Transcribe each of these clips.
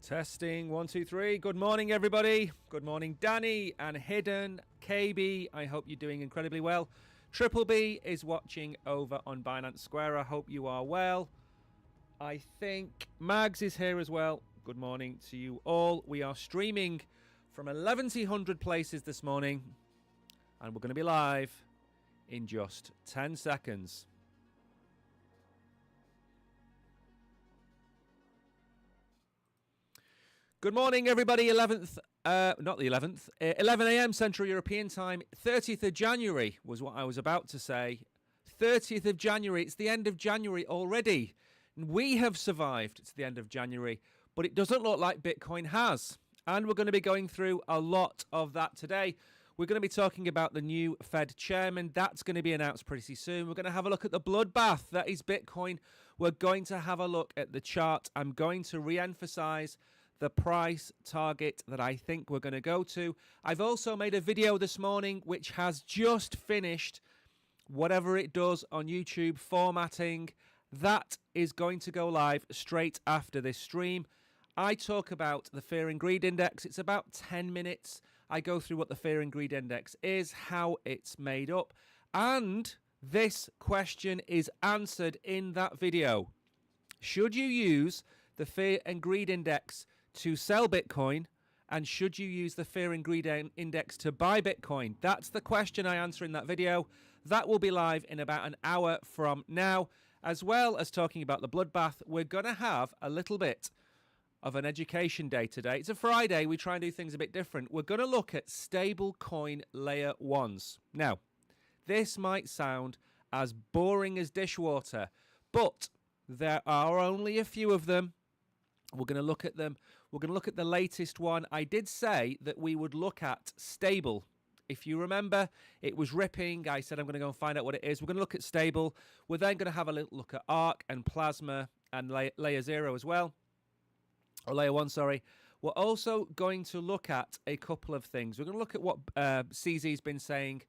Testing 1 2 3. Good morning, everybody. Good morning, Danny and Hidden KB. I hope you're doing incredibly well. Triple B is watching over on Binance Square. I hope you are well. I think Mags is here as well. Good morning to you all. We are streaming from 1,100 places this morning, and we're going to be live in just 10 seconds. Good morning, everybody. 11 a.m. Central European Time. 30th of January was what I was about to say. 30th of January. It's the end of January already. We have survived to the end of January, but it doesn't look like Bitcoin has. And we're going to be going through a lot of that today. We're going to be talking about the new Fed chairman. That's going to be announced pretty soon. We're going to have a look at the bloodbath that is Bitcoin. We're going to have a look at the chart. I'm going to re-emphasize the price target that I think we're going to go to. I've also made a video this morning which has just finished whatever it does on YouTube formatting. That is going to go live straight after this stream. I talk about the Fear and Greed Index. It's about 10 minutes. I go through what the Fear and Greed Index is, how it's made up, and this question is answered in that video. Should you use the Fear and Greed Index to sell Bitcoin, and should you use the Fear and Greed Index to buy Bitcoin? That's the question I answer in that video. That will be live in about an hour from now. As well as talking about the bloodbath, we're going to have a little bit of an education day today. It's a Friday. We try and do things a bit different. We're going to look at stablecoin layer ones. Now, this might sound as boring as dishwater, but there are only a few of them. We're going to look at them. We're going to look at the latest one. I did say that we would look at Stable. If you remember, it was ripping. I said I'm going to go and find out what it is. We're going to look at Stable. We're then going to have a little look at ARK and Plasma and Layer 0 as well. Or Layer 1, sorry. We're also going to look at a couple of things. We're going to look at what CZ's been saying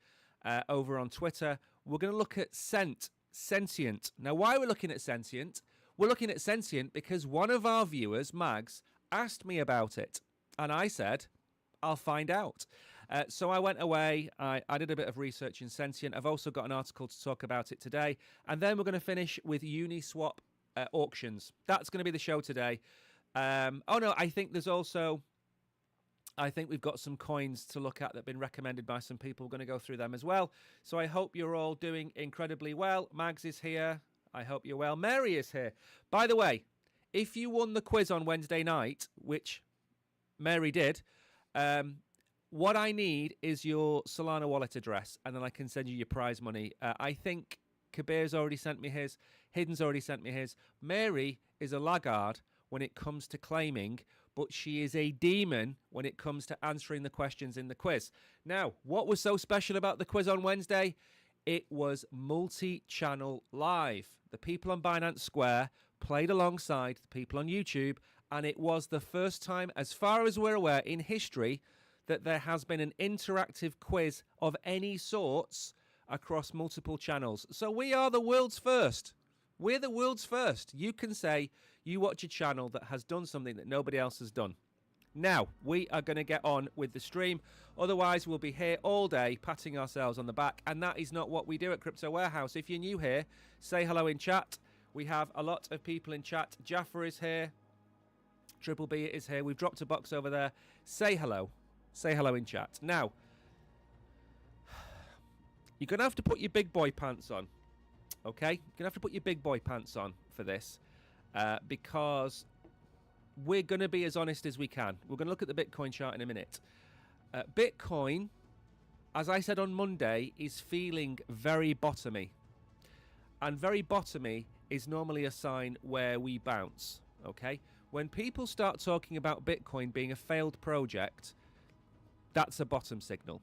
over on Twitter. We're going to look at Sentient. Now, why we're looking at Sentient? We're looking at Sentient because one of our viewers, Mags, asked me about it. And I said, I'll find out. So I went away. I did a bit of research in Sentient. I've also got an article to talk about it today. And then we're going to finish with Uniswap auctions. That's going to be the show today. I think we've got some coins to look at that have been recommended by some people. We're going to go through them as well. So I hope you're all doing incredibly well. Mags is here. I hope you're well. Mary is here. By the way, if you won the quiz on Wednesday night, which Mary did, what I need is your Solana wallet address, and then I can send you your prize money. I think Kabir's already sent me his. Hidden's already sent me his. Mary is a laggard when it comes to claiming, but she is a demon when it comes to answering the questions in the quiz. Now, what was so special about the quiz on Wednesday? It was multi-channel live. The people on Binance Square played alongside the people on YouTube, and it was the first time, as far as we're aware, in history that there has been an interactive quiz of any sorts across multiple channels. So we are the world's first. We're the world's first. You can say you watch a channel that has done something that nobody else has done. Now, we are going to get on with the stream. Otherwise, we'll be here all day patting ourselves on the back. And that is not what we do at Crypto Warehouse. If you're new here, say hello in chat. We have a lot of people in chat. Jaffer is here. Triple B is here. We've dropped a box over there. Say hello. Say hello in chat. Now, you're going to have to put your big boy pants on. Okay? You're going to have to put your big boy pants on for this. Because we're going to be as honest as we can. We're going to look at the Bitcoin chart in a minute. Bitcoin, as I said on Monday, is feeling very bottomy. And very bottomy is normally a sign where we bounce. Okay? When people start talking about Bitcoin being a failed project, that's a bottom signal.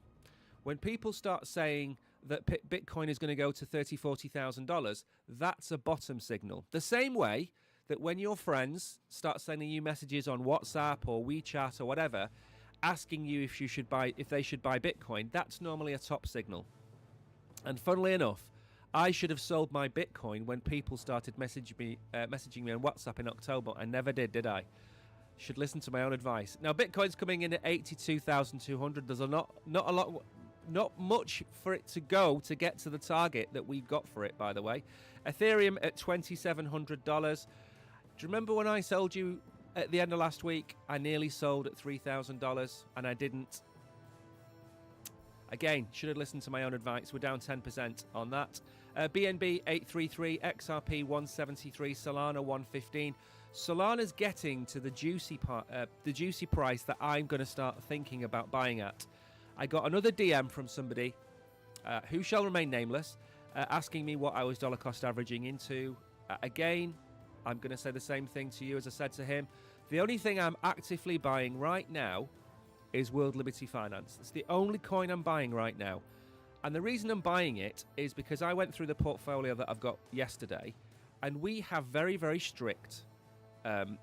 When people start saying that Bitcoin is going to go to $30,000, $40,000, that's a bottom signal. The same way that when your friends start sending you messages on WhatsApp or WeChat or whatever, asking you if they should buy Bitcoin, that's normally a top signal. And funnily enough, I should have sold my Bitcoin when people started messaging me on WhatsApp in October. I never did I? Should listen to my own advice. Now, Bitcoin's coming in at 82,200. There's not much for it to go to get to the target that we've got for it, by the way. Ethereum at $2,700. Do you remember when I sold you at the end of last week? I nearly sold at $3,000 and I didn't. Again, should have listened to my own advice. We're down 10% on that. BNB 833, XRP 173, Solana 115. Solana's getting to the juicy part, the juicy price that I'm going to start thinking about buying at. I got another DM from somebody who shall remain nameless, asking me what I was dollar cost averaging into. Again, I'm going to say the same thing to you as I said to him. The only thing I'm actively buying right now is World Liberty Finance. It's the only coin I'm buying right now. And the reason I'm buying it is because I went through the portfolio that I've got yesterday, and we have very, very strict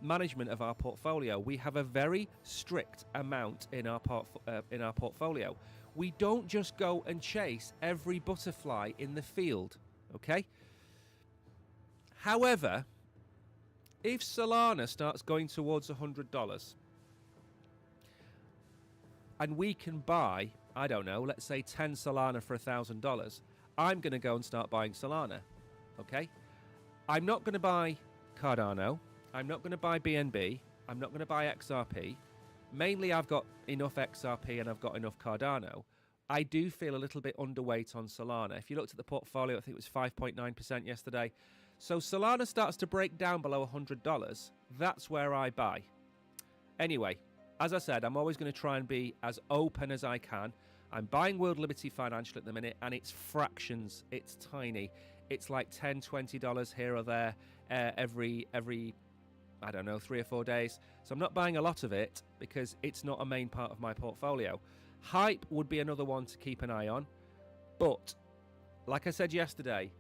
management of our portfolio. We have a very strict amount in our portfolio. We don't just go and chase every butterfly in the field, okay? However, if Solana starts going towards $100 and we can buy, I don't know, let's say 10 Solana for $1,000, I'm going to go and start buying Solana, okay? I'm not going to buy Cardano. I'm not going to buy BNB. I'm not going to buy XRP. Mainly, I've got enough XRP and I've got enough Cardano. I do feel a little bit underweight on Solana. If you looked at the portfolio, I think it was 5.9% yesterday. So Solana starts to break down below $100. That's where I buy. Anyway, as I said, I'm always going to try and be as open as I can. I'm buying World Liberty Financial at the minute, and it's fractions. It's tiny. It's like $10, $20 here or there every I don't know, 3 or 4 days. So I'm not buying a lot of it because it's not a main part of my portfolio. Hype would be another one to keep an eye on. But, like I said yesterday,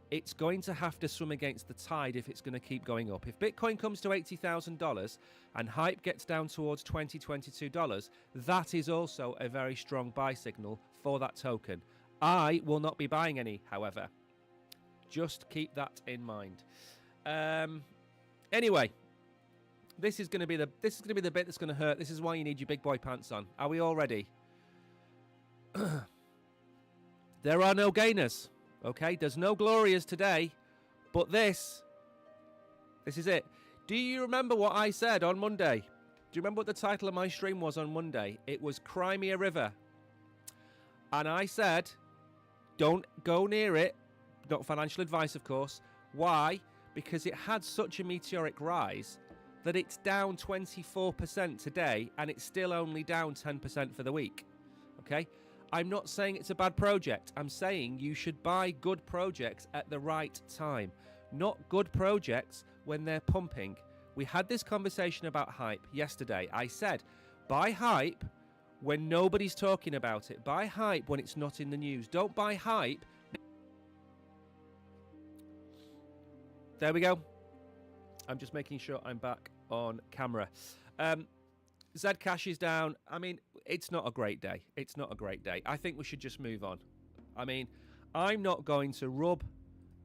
it's going to have to swim against the tide if it's going to keep going up. If Bitcoin comes to $80,000 and Hype gets down towards $20, $22, that is also a very strong buy signal for that token. I will not be buying any, however. Just keep that in mind. Anyway, this is going to be the bit that's going to hurt. This is why you need your big boy pants on. Are we all ready? There are no gainers. Okay, there's no glorias today, but this is it. Do you remember what I said on Monday? Do you remember what the title of my stream was on Monday? It was Crimea River. And I said, don't go near it. Not financial advice, of course. Why? Because it had such a meteoric rise that it's down 24% today, and it's still only down 10% for the week. Okay? I'm not saying it's a bad project. I'm saying you should buy good projects at the right time, not good projects when they're pumping. We had this conversation about Hype yesterday. I said, buy Hype when nobody's talking about it. Buy Hype when it's not in the news. Don't buy Hype. There we go. I'm just making sure I'm back on camera. Zcash is down. I mean, it's not a great day. It's not a great day. I think we should just move on. I mean, I'm not going to rub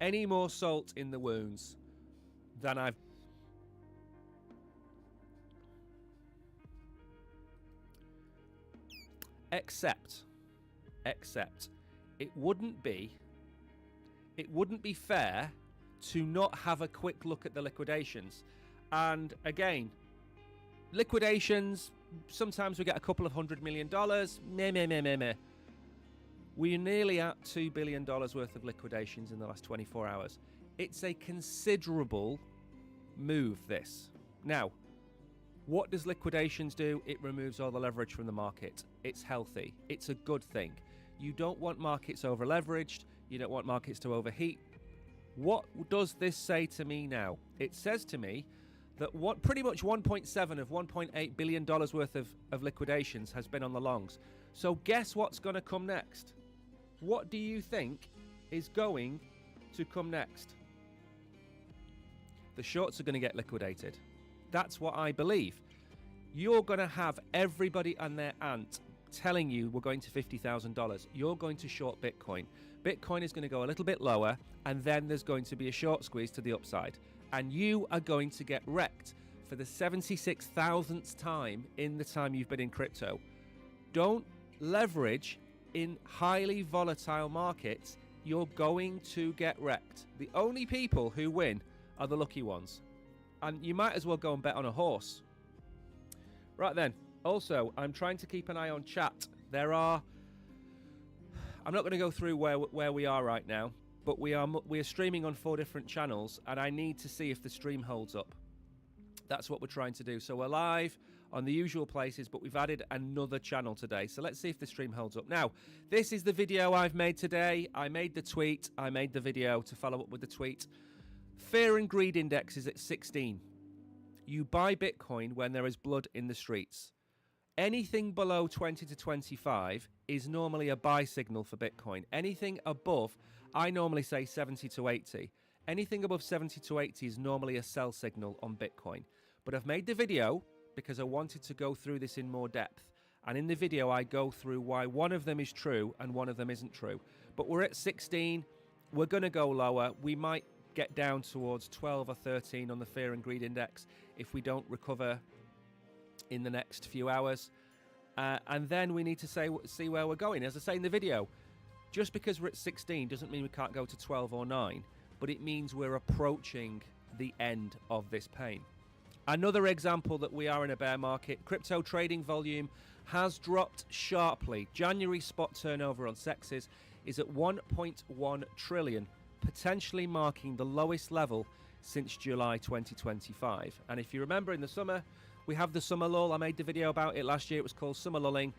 any more salt in the wounds than I've... Except, it wouldn't be fair to not have a quick look at the liquidations. And again, liquidations, sometimes we get a couple of $100 million. Meh. We're nearly at $2 billion worth of liquidations in the last 24 hours. It's a considerable move, this. Now, what does liquidations do? It removes all the leverage from the market. It's healthy. It's a good thing. You don't want markets over-leveraged. You don't want markets to overheat. What does this say to me now? It says to me that pretty much 1.7 of $1.8 billion worth of liquidations has been on the longs. So guess what's going to come next? What do you think is going to come next? The shorts are going to get liquidated. That's what I believe. You're going to have everybody and their aunt telling you we're going to $50,000. You're going to short Bitcoin. Bitcoin is going to go a little bit lower, and then there's going to be a short squeeze to the upside. And you are going to get wrecked for the 76,000th time in the time you've been in crypto. Don't leverage in highly volatile markets. You're going to get wrecked. The only people who win are the lucky ones. And you might as well go and bet on a horse. Right then. Also, I'm trying to keep an eye on chat. I'm not going to go through where we are right now, but we are streaming on 4 different channels, and I need to see if the stream holds up. That's what we're trying to do. So we're live on the usual places, but we've added another channel today. So let's see if the stream holds up. Now, this is the video I've made today. I made the tweet. I made the video to follow up with the tweet. Fear and greed index is at 16. You buy Bitcoin when there is blood in the streets. Anything below 20 to 25 is normally a buy signal for Bitcoin. Anything above, I normally say 70 to 80. Anything above 70 to 80 is normally a sell signal on Bitcoin. But I've made the video because I wanted to go through this in more depth. And in the video, I go through why one of them is true and one of them isn't true. But we're at 16. We're going to go lower. We might get down towards 12 or 13 on the fear and greed index if we don't recover in the next few hours, and then we need to see where we're going. As I say in the video, just because we're at 16 doesn't mean we can't go to 12 or 9, but it means we're approaching the end of this pain. Another example that we are in a bear market, crypto trading volume has dropped sharply. January spot turnover on sexes is at 1.1 trillion, potentially marking the lowest level since July 2025. And if you remember, in the summer, we have the summer lull. I made the video about it last year. It was called Summer Lulling.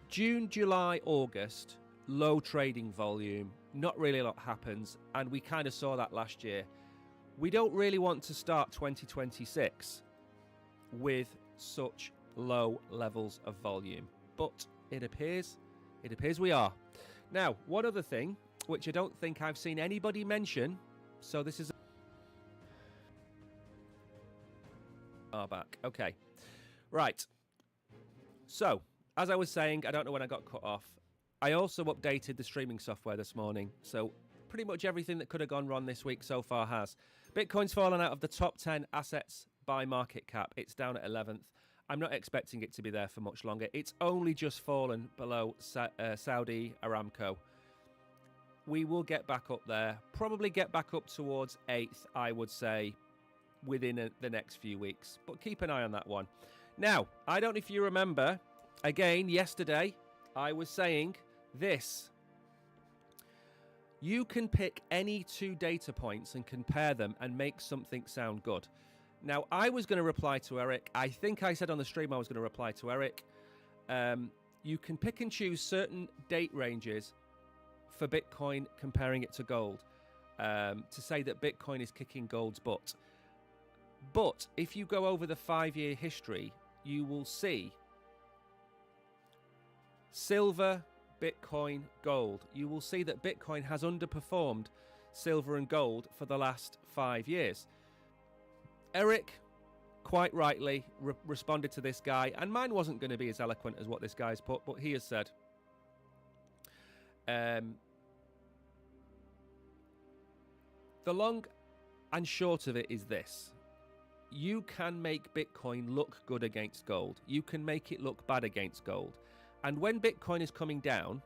June, July, August, low trading volume. Not really a lot happens. And we kind of saw that last year. We don't really want to start 2026 with such low levels of volume. But it appears we are. Now, one other thing, which I don't think I've seen anybody mention. So this is... back. Okay. Right. So, as I was saying, I don't know when I got cut off. I also updated the streaming software this morning. So, pretty much everything that could have gone wrong this week so far has. Bitcoin's fallen out of the top 10 assets by market cap. It's down at 11th. I'm not expecting it to be there for much longer. It's only just fallen below Saudi Aramco. We will get back up there. Probably get back up towards 8th, I would say, within the next few weeks, but keep an eye on that one. Now, I don't know if you remember, again, yesterday, I was saying this. You can pick any 2 data points and compare them and make something sound good. Now, I was going to reply to Eric. I think I said on the stream I was going to reply to Eric. You can pick and choose certain date ranges for Bitcoin, comparing it to gold, to say that Bitcoin is kicking gold's butt. But if you go over the 5-year history, you will see silver, Bitcoin, gold. You will see that Bitcoin has underperformed silver and gold for the last 5 years. Eric, quite rightly, responded to this guy, and mine wasn't going to be as eloquent as what this guy's put, but he has said, the long and short of it is this. You can make Bitcoin look good against gold. You can make it look bad against gold. And when Bitcoin is coming down,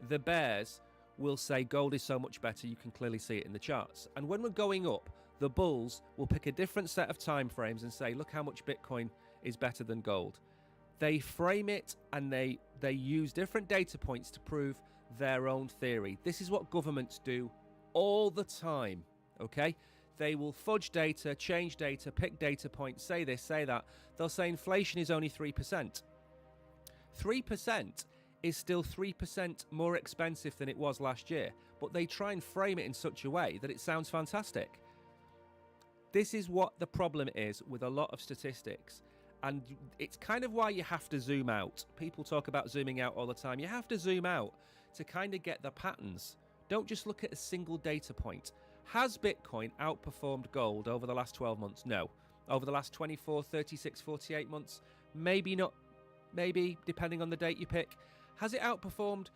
the bears will say gold is so much better. You can clearly see it in the charts. And when we're going up, the bulls will pick a different set of time frames and say, look how much Bitcoin is better than gold. They frame it and they use different data points to prove their own theory. This is what governments do all the time, okay? They will fudge data, change data, pick data points, say this, say that. They'll say inflation is only 3%. 3% is still 3% more expensive than it was last year, but they try and frame it in such a way that it sounds fantastic. This is what the problem is with a lot of statistics, and it's kind of why you have to zoom out. People talk about zooming out all the time. You have to zoom out to kind of get the patterns. Don't just look at a single data point. Has Bitcoin outperformed gold over the last 12 months? No. Over the last 24, 36, 48 months? Maybe not. Maybe, depending on the date you pick. Has it outperformed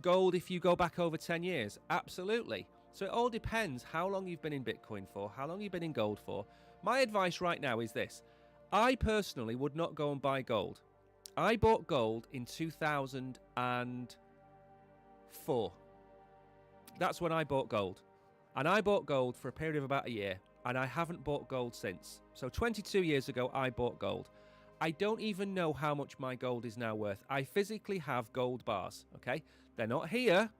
gold if you go back over 10 years? Absolutely. So it all depends how long you've been in Bitcoin for, how long you've been in gold for. My advice right now is this. I personally would not go and buy gold. I bought gold in 2004. That's when I bought gold. And I bought gold for a period of about a year, and I haven't bought gold since. So 22 years ago, I bought gold. I don't even know how much my gold is now worth. I physically have gold bars, okay? They're not here.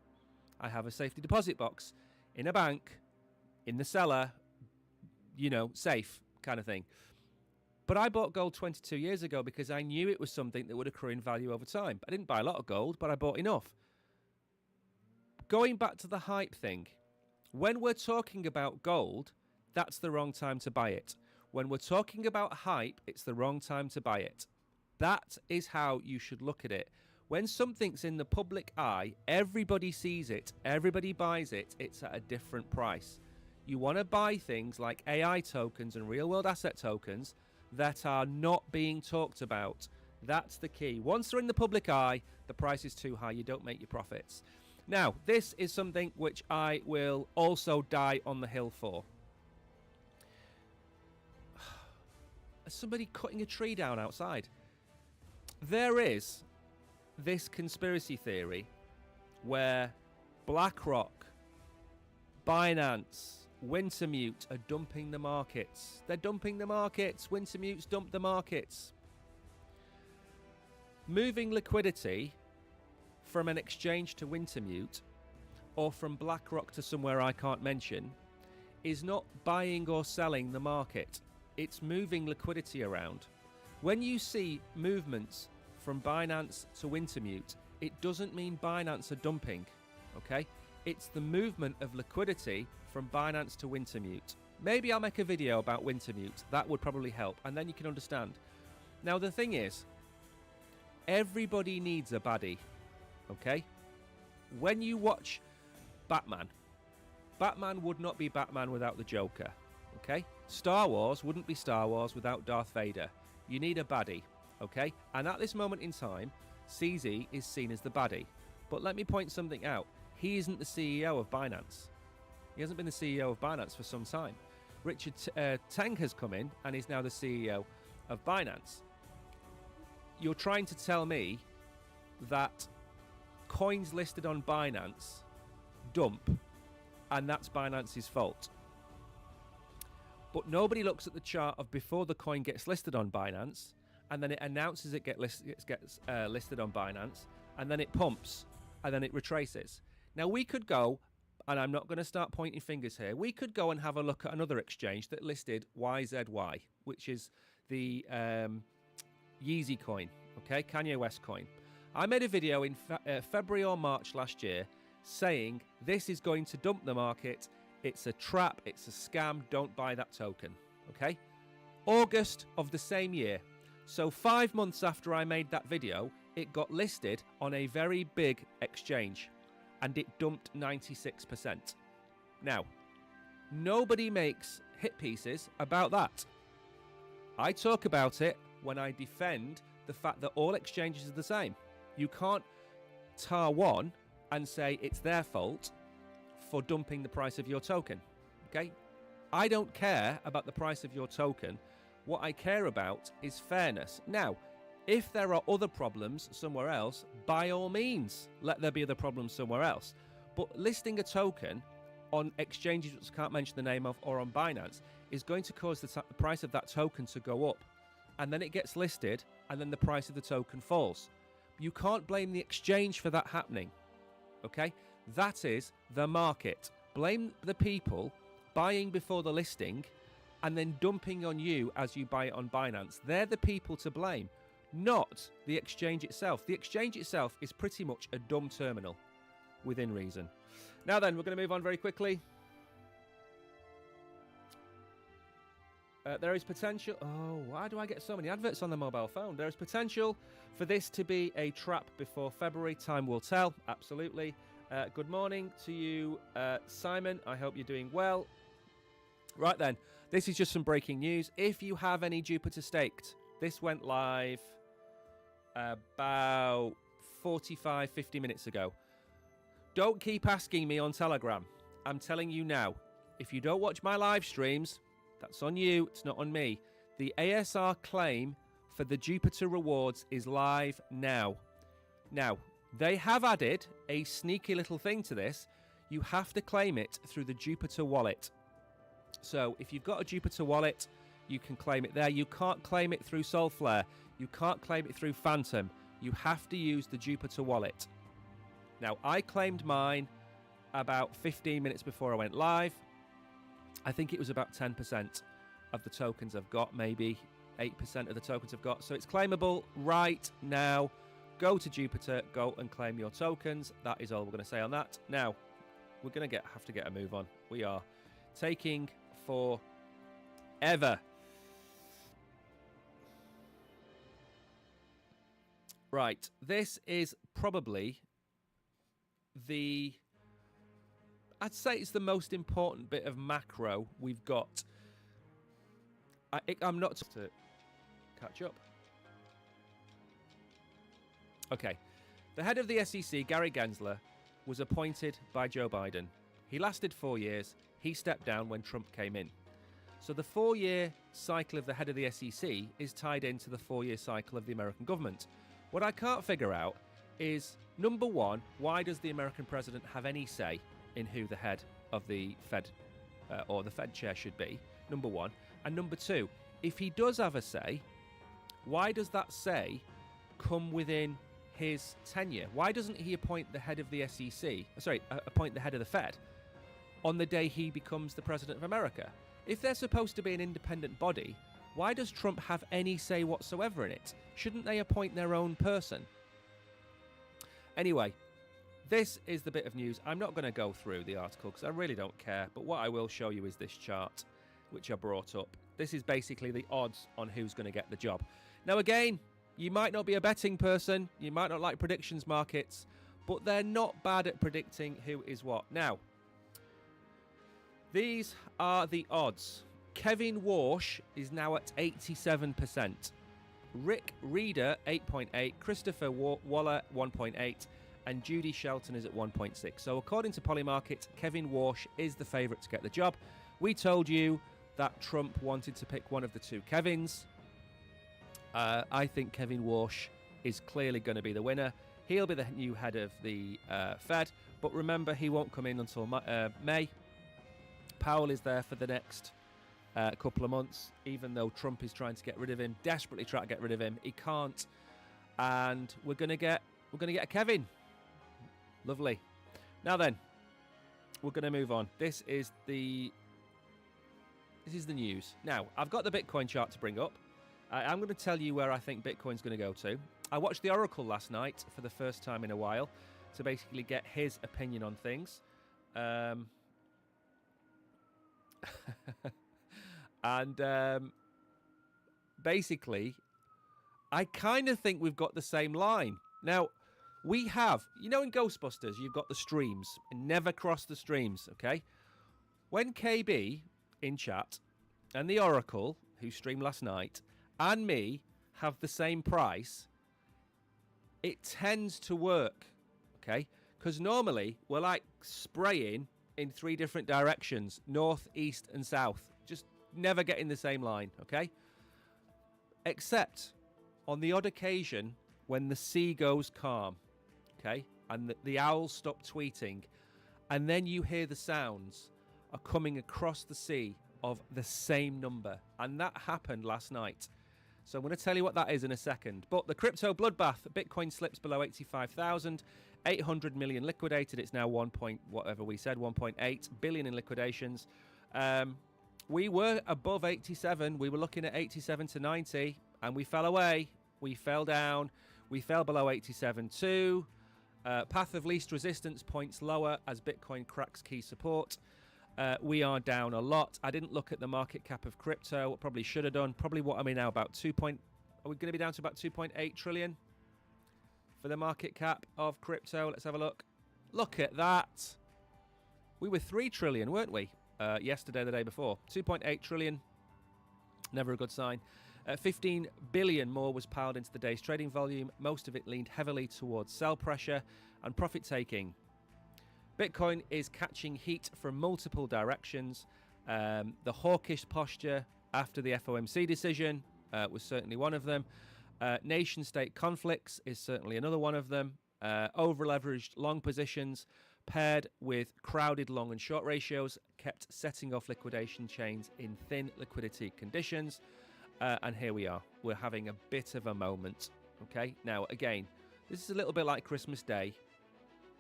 I have a safety deposit box in a bank, in the cellar, you know, safe kind of thing. But I bought gold 22 years ago because I knew it was something that would accrue in value over time. I didn't buy a lot of gold, but I bought enough. Going back to the hype thing, when we're talking about gold, that's the wrong time to buy it. When we're talking about hype, it's the wrong time to buy it. That is how you should look at it. When something's in the public eye, everybody sees it, everybody buys it, it's at a different price. You want to buy things like AI tokens and real-world asset tokens that are not being talked about. That's the key. Once they're in the public eye, the price is too high. You don't make your profits. Now, this is something which I will also die on the hill for. Somebody cutting a tree down outside. There is this conspiracy theory where BlackRock, Binance, Wintermute are dumping the markets. They're dumping the markets. Wintermute's dumped the markets. Moving liquidity from an exchange to Wintermute or from BlackRock to somewhere I can't mention is not buying or selling the market. It's moving liquidity around. When you see movements from Binance to Wintermute, it doesn't mean Binance are dumping, okay? It's the movement of liquidity from Binance to Wintermute. Maybe I'll make a video about Wintermute. That would probably help, and then you can understand. Now, the thing is, everybody needs a baddie, okay? When you watch Batman, Batman would not be Batman without the Joker, okay? Star Wars wouldn't be Star Wars without Darth Vader. You need a baddie, okay? And at this moment in time, CZ is seen as the baddie. But let me point something out. He isn't the CEO of Binance. He hasn't been the CEO of Binance for some time. Richard Teng has come in and is now the CEO of Binance. You're trying to tell me that coins listed on Binance dump and that's Binance's fault. But nobody looks at the chart of before the coin gets listed on Binance and then it announces it gets listed on Binance and then it pumps and then it retraces. Now we could go, and I'm not going to start pointing fingers here, we could go and have a look at another exchange that listed YZY, which is the Yeezy coin, okay, Kanye West coin. I made a video in February or March last year saying this is going to dump the market, it's a trap, it's a scam, don't buy that token, okay? August of the same year, so 5 months after I made that video, it got listed on a very big exchange and it dumped 96%. Now, nobody makes hit pieces about that. I talk about it when I defend the fact that all exchanges are the same. You can't tar one and say it's their fault for dumping the price of your token, okay? I don't care about the price of your token. What I care about is fairness. Now, if there are other problems somewhere else, by all means, let there be other problems somewhere else. But listing a token on exchanges which I can't mention the name of or on Binance is going to cause the price of that token to go up. And then it gets listed and then the price of the token falls. You can't blame the exchange for that happening, okay? That is the market. Blame the people buying before the listing and then dumping on you as you buy it on Binance. They're the people to blame, not the exchange itself. The exchange itself is pretty much a dumb terminal, within reason. Now then, we're going to move on very quickly. There is potential... Oh, why do I get so many adverts on the mobile phone? There is potential for this to be a trap before February. Time will tell. Absolutely. Good morning to you, Simon. I hope you're doing well. Right then, this is just some breaking news. If you have any Jupiter staked, this went live about 45, 50 minutes ago. Don't keep asking me on Telegram. I'm telling you now, if you don't watch my live streams, That's on you. It's not on me. The ASR claim for the Jupiter rewards is live now. Now, they have added a sneaky little thing to this. You have to claim it through the Jupiter wallet. So if you've got a Jupiter wallet, you can claim it there. You can't claim it through Solflare. You can't claim it through Phantom. You have to use the Jupiter wallet. Now, I claimed mine about 15 minutes before I went live. I think it was about 10% of the tokens I've got, maybe 8% of the tokens I've got. So it's claimable right now. Go to Jupiter, go and claim your tokens. That is all we're going to say on that. Now, we're going to have to get a move on. We are taking forever. Right, this is probably I'd say it's the most important bit of macro we've got. I'm not to catch up. Okay, the head of the SEC, Gary Gensler, was appointed by Joe Biden. He lasted 4 years. He stepped down when Trump came in. So the 4-year cycle of the head of the SEC is tied into the 4-year cycle of the American government. What I can't figure out is, number one, why does the American president have any say in who the head of the Fed or the Fed chair should be, number one. And number two, if he does have a say, why does that say come within his tenure? Why doesn't he appoint the head of the appoint the head of the Fed on the day he becomes the president of America? If they're supposed to be an independent body, why does Trump have any say whatsoever in it? Shouldn't they appoint their own person? Anyway, this is the bit of news. I'm not going to go through the article because I really don't care, but what I will show you is this chart, which I brought up. This is basically the odds on who's going to get the job. Now again, you might not be a betting person, you might not like predictions markets, but they're not bad at predicting who is what. Now, these are the odds. Kevin Walsh is now at 87%. Rick Reeder, 8.8. Christopher Waller, 1.8. And Judy Shelton is at 1.6. So according to Polymarket, Kevin Walsh is the favourite to get the job. We told you that Trump wanted to pick one of the two Kevins. I think Kevin Walsh is clearly going to be the winner. He'll be the new head of the Fed. But remember, he won't come in until May. Powell is there for the next couple of months, even though Trump is trying to get rid of him, desperately trying to get rid of him. He can't. And we're going to get a Kevin. Lovely. Now then, we're going to move on. This is the news. Now, I've got the Bitcoin chart to bring up. I'm going to tell you where I think Bitcoin's going to go to. I watched the Oracle last night for the first time in a while to basically get his opinion on things. Basically, I kind of think we've got the same line. Now, we have, in Ghostbusters, you've got the streams. Never cross the streams, okay? When KB in chat and the Oracle, who streamed last night, and me have the same price, it tends to work, okay? Because normally we're like spraying in 3 different directions, north, east, and south. Just never get in the same line, okay? Except on the odd occasion when the sea goes calm, okay? And the owls stop tweeting, and then you hear the sounds are coming across the sea of the same number. And that happened last night. So I'm going to tell you what that is in a second. But the crypto bloodbath, Bitcoin slips below 85,000, 800 million liquidated. It's now 1.8 billion in liquidations. We were above 87. We were looking at 87 to 90, and we fell away. We fell down. We fell below 87 too. Path of least resistance points lower as Bitcoin cracks key support. We are down a lot. I didn't look at the market cap of crypto. Probably should have done. Probably what am I now? About are we going to be down to about 2.8 trillion for the market cap of crypto? Let's have a look. Look at that. We were 3 trillion, weren't we? Yesterday, the day before. 2.8 trillion. Never a good sign. 15 billion more was piled into the day's trading volume. Most of it leaned heavily towards sell pressure and profit taking. Bitcoin is catching heat from multiple directions The hawkish posture after the FOMC decision was certainly one of them. Nation-state conflicts is certainly another one of them. Over-leveraged long positions paired with crowded long and short ratios kept setting off liquidation chains in thin liquidity conditions. And here we are. We're having a bit of a moment. Okay, now again, this is a little bit like Christmas Day.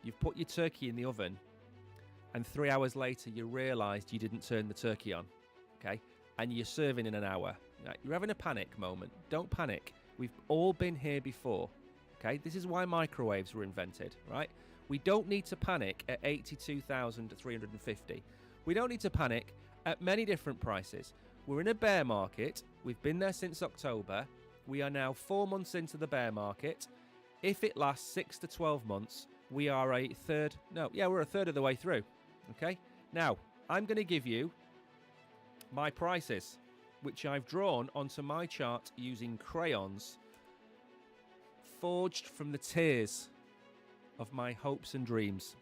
You've put your turkey in the oven, and 3 hours later you realised you didn't turn the turkey on. Okay, and you're serving in an hour. Right? You're having a panic moment. Don't panic. We've all been here before. Okay, this is why microwaves were invented. Right? We don't need to panic at 82,350. We don't need to panic at many different prices. We're in a bear market. We've been there since October. We are now 4 months into the bear market. If it lasts 6 to 12 months, we are we're a third of the way through. Okay? Now, I'm going to give you my prices, which I've drawn onto my chart using crayons, forged from the tears of my hopes and dreams.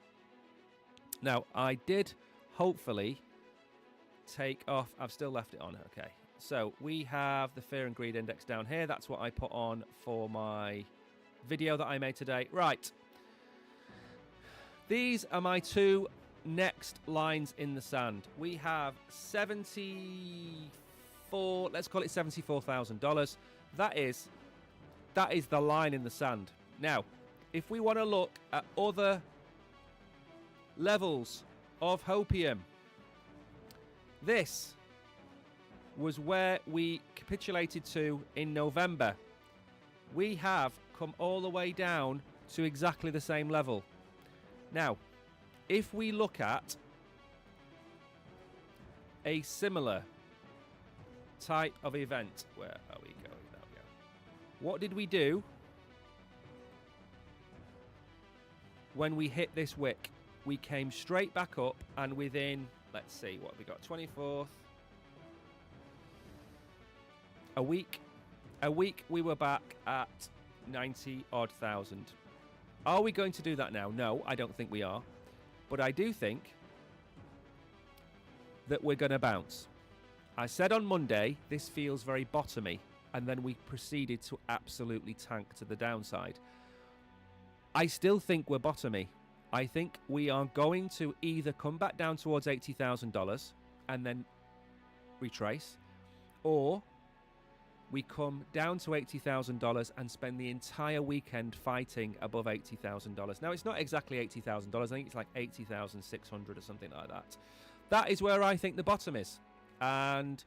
Now, I did hopefully take off, I've still left it on, okay. So we have the Fear and Greed Index down here. That's what I put on for my video that I made today. Right. These are my two next lines in the sand. We have 74, let's call it $74,000. That is the line in the sand. Now, if we want to look at other levels of hopium, this was where we capitulated to in November. We have come all the way down to exactly the same level. Now, if we look at a similar type of event, where are we going? There we go. What did we do when we hit this wick? We came straight back up, and within, let's see, what have we got? 24th. A week we were back at 90 odd thousand. Are we going to do that now? No, I don't think we are. But I do think that we're going to bounce. I said on Monday, this feels very bottomy, and then we proceeded to absolutely tank to the downside. I still think we're bottomy. I think we are going to either come back down towards $80,000 and then retrace, or we come down to $80,000 and spend the entire weekend fighting above $80,000. Now, it's not exactly $80,000. I think it's like 80,600 or something like that. That is where I think the bottom is. And,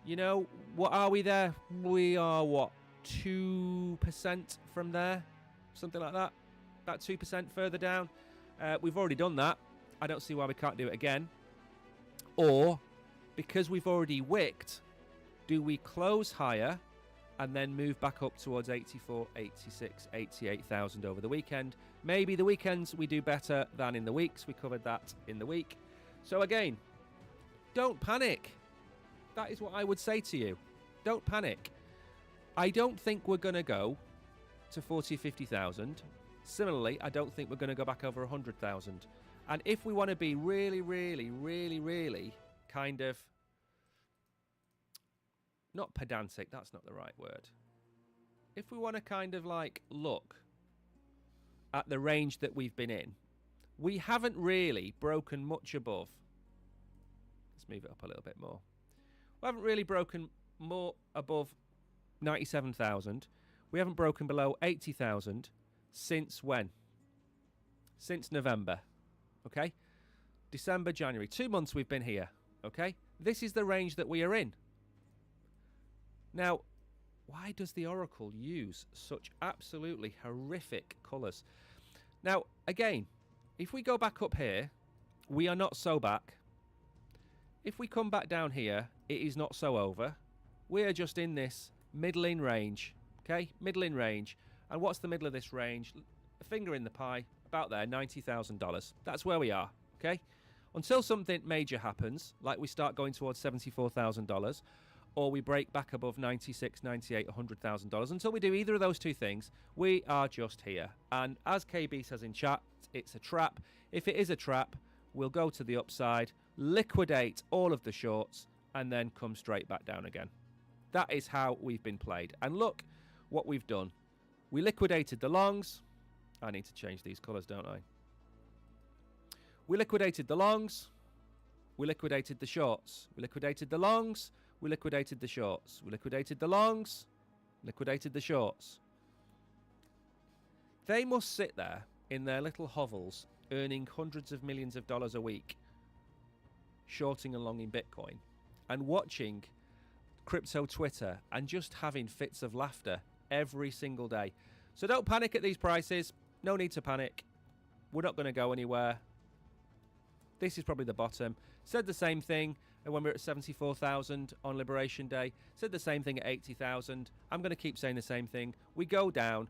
you know, what are we there? We are, what, 2% from there? Something like that. About 2% further down. We've already done that. I don't see why we can't do it again. Or, because we've already wicked, do we close higher and then move back up towards 84, 86, 88,000 over the weekend? Maybe the weekends we do better than in the weeks. We covered that in the week. So again, don't panic. That is what I would say to you. Don't panic. I don't think we're going to go to 40, 50,000. Similarly, I don't think we're going to go back over 100,000. And if we want to be really, really, really, really kind of, not pedantic, that's not the right word. If we want to kind of like look at the range that we've been in, we haven't really broken much above. Let's move it up a little bit more. We haven't really broken more above 97,000. We haven't broken below 80,000 since when? Since November. Okay? December, January. 2 months we've been here. Okay? This is the range that we are in. Now, why does the Oracle use such absolutely horrific colours? Now, again, if we go back up here, we are not so back. If we come back down here, it is not so over. We are just in this middling range, okay? Middling range. And what's the middle of this range? A finger in the pie, about there, $90,000. That's where we are, okay? Until something major happens, like we start going towards $74,000, or we break back above 96, 98, $100,000. Until we do either of those two things, we are just here. And as KB says in chat, it's a trap. If it is a trap, we'll go to the upside, liquidate all of the shorts, and then come straight back down again. That is how we've been played. And look what we've done. We liquidated the longs. I need to change these colours, don't I? We liquidated the longs. We liquidated the shorts. We liquidated the longs. We liquidated the shorts. We liquidated the longs. Liquidated the shorts. They must sit there in their little hovels earning hundreds of millions of dollars a week, shorting and longing Bitcoin, and watching crypto Twitter and just having fits of laughter every single day. So don't panic at these prices. No need to panic. We're not going to go anywhere. This is probably the bottom. Said the same thing when we were at 74,000 on Liberation Day. Said the same thing at 80,000. I'm going to keep saying the same thing. We go down.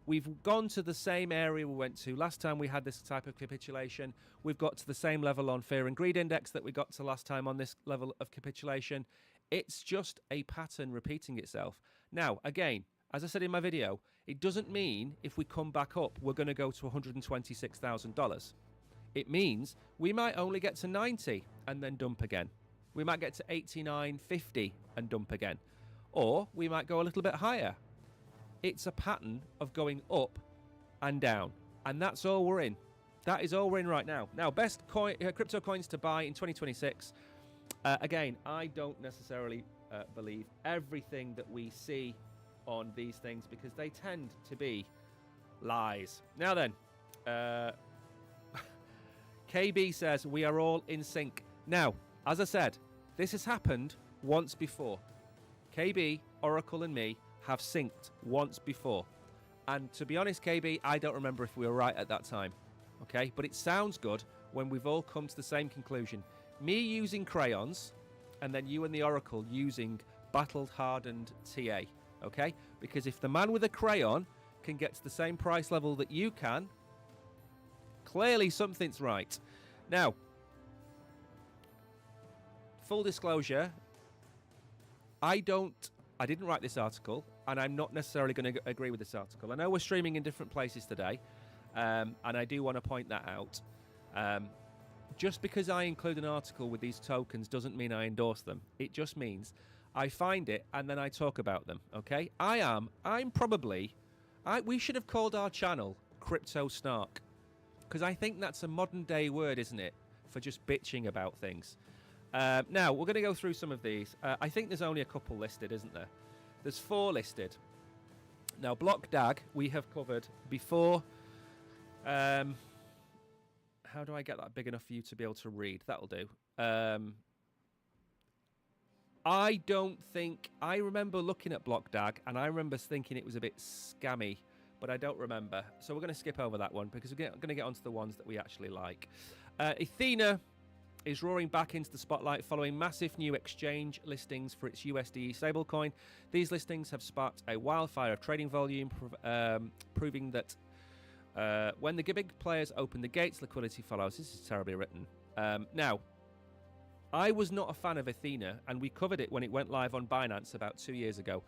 We've gone to the same area we went to last time we had this type of capitulation. We've got to the same level on Fear and Greed Index that we got to last time on this level of capitulation. It's just a pattern repeating itself. Now, again, as I said in my video, it doesn't mean if we come back up, we're going to go to $126,000. It means we might only get to 90 and then dump again. We might get to 89.50 and dump again. Or we might go a little bit higher. It's a pattern of going up and down. And that's all we're in. That is all we're in right now. Now, best crypto coins to buy in 2026. Again, I don't necessarily believe everything that we see on these things because they tend to be lies. Now then, KB says we are all in sync. Now, as I said, this has happened once before. KB, Oracle and me have synced once before. And to be honest, KB, I don't remember if we were right at that time. Okay, but it sounds good when we've all come to the same conclusion. Me using crayons, and then you and the Oracle using battled hardened TA. Okay, because if the man with a crayon can get to the same price level that you can, clearly something's right. Now, full disclosure, I didn't write this article, and I'm not necessarily going to agree with this article. I know we're streaming in different places today, and I do want to point that out. Just because I include an article with these tokens doesn't mean I endorse them. It just means I find it and then I talk about them, okay? We should have called our channel Crypto Snark, because I think that's a modern day word, isn't it, for just bitching about things. Now, we're going to go through some of these. I think there's only a couple listed, isn't there? There's 4 listed. Now, BlockDAG, we have covered before. How do I get that big enough for you to be able to read? That'll do. I remember looking at BlockDAG, and I remember thinking it was a bit scammy, but I don't remember. So we're going to skip over that one, because we're going to get onto the ones that we actually like. Ethena is roaring back into the spotlight following massive new exchange listings for its USDE stablecoin. These listings have sparked a wildfire of trading volume, proving that when the big players open the gates, liquidity follows. This is terribly written. Now, I was not a fan of Ethena, and we covered it when it went live on Binance about 2 years ago.